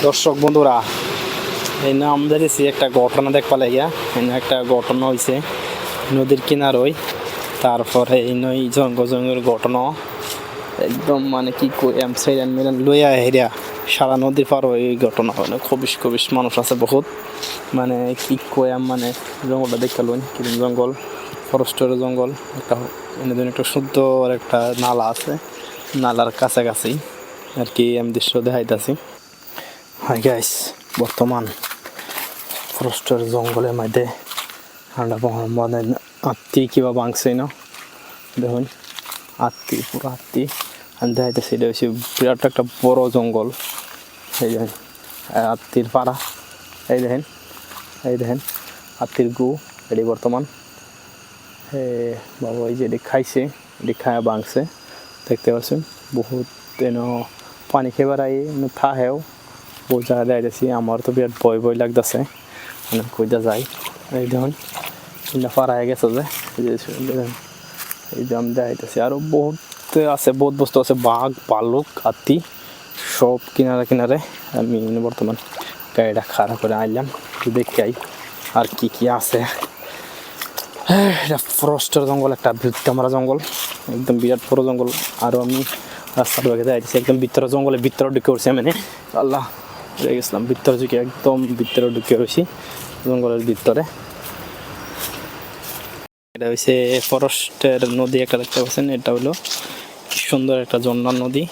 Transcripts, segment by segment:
দর্শক বন্ধুরা, এই না আমাদের এসে একটা ঘটনা দেখবা লাগিয়া। এই একটা ঘটনা হয়েছে নদীর কিনারই। তারপরে এই নই জঙ্গলের ঘটনা একদম মানে কি লইয়া হেরিয়া সারা নদীর পার এই ঘটনা হয় না। খবিস খবিস মানুষ আছে বহুত, মানে কি কয়াম মানে জঙ্গলটা দেখতে লইন কিরম জঙ্গল, ফরেস্টের জঙ্গল। একটা একটা শুদ্ধ একটা নালা আছে, নালার কাছাকাছি আর কি আমি দৃশ্য দেখাইতেছি। হাই গাইস, বর্তমান ফরেস্টের জঙ্গলের মধ্যে ঠান্ডা মানে হাতি কিবা ভাঙছে না, দেখুন হাতি, পুরো হাতি। আমি দেখাইতেছি এটা হচ্ছে বিরাট একটা বড় জঙ্গল। এই দেখেন হাতির পাড়া, এই দেখেন হাতির গু। এটি বর্তমান বাবা এই যে এটি খাইছে, এটি খায়া ভাঙছে দেখতে পাচ্ছেন। বহুত পানি খেবার আই থাহেও বহু জায়গা দেখাইতেছি। আমার তো বিরাট ভয় ভয় লাগতেছে, মানে কইটা যায়। এই দেখুন পাড়া হয়ে গেছে যে এই যে আমি দেখাইতেছি। আরও বহুত আছে, বহুত বস্তু আছে, বাঘ ভালুক হাতি সব কিনারে কিনারে। আমি বর্তমান গাড়িটা খারাপ করে আইলাম দেখে আই আর কি কি আছে। এটা ফরেস্টের জঙ্গল, একটা বৃত্তামারা জঙ্গল, একদম বিরাট বড় জঙ্গল। আরও আমি রাস্তার বাগে যাইতেছি একদম ভিতরে, জঙ্গলের ভিতরে ঢুকে উঠছে। মানে আল্লাহ রয়ে গেছিলাম ভিতরে ঢুকে, একদম ভিতরে ঢুকে রয়েছি জঙ্গলের ভিতরে। এটা হচ্ছে ফরেস্টের নদী একটা দেখতে পাচ্ছেন। এটা হলো কি সুন্দর একটা ঝর্ণার নদী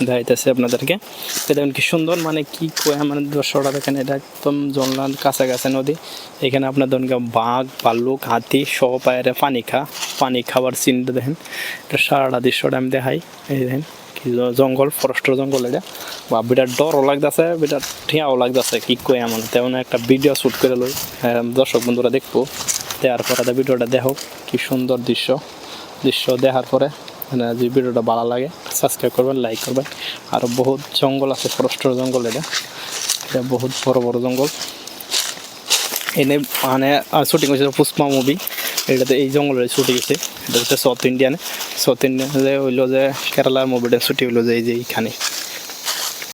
দেখাইতেছে আপনাদেরকে। এটা কি সুন্দর, মানে কি কয় মানে দর্শকরা দেখেন, এটা একদম ঝর্ণার কাছাকাছি নদী। এখানে আপনাদের বাঘ ভাল্লুক হাতি সব আরে পানি খাবার সিনটা দেখেন। এটা সারাটা দৃশ্যটা আমি দেখাই। এই দেখেন কি জঙ্গল, ফরেস্টের জঙ্গল। এটা বা বিরাট ডরও লাগতেছে, বিরাট ঠিয়াও লাগতেছে। কি কয় এমন তেমন একটা ভিডিও শ্যুট করে লই, দর্শক বন্ধুরা দেখবো। দেওয়ার পরে ভিডিওটা দেখো, কি সুন্দর দৃশ্য দেখার পরে যদি ভিডিওটা ভালো লাগে সাবস্ক্রাইব করবেন, লাইক করবেন। আরও বহুত জঙ্গল আছে, ফরেস্টের জঙ্গল। এটা বহুত বড় বড় জঙ্গল। এনে মানে শুটিং হয়েছে পুষ্পা মুভি, এটাতে এই জঙ্গলের শুটিং হয়েছে। এটা হচ্ছে সাউথ ইন্ডিয়ানে হইলো যে কেরালার মুভিটা শুটিং হইলো যে এই যে এইখানে।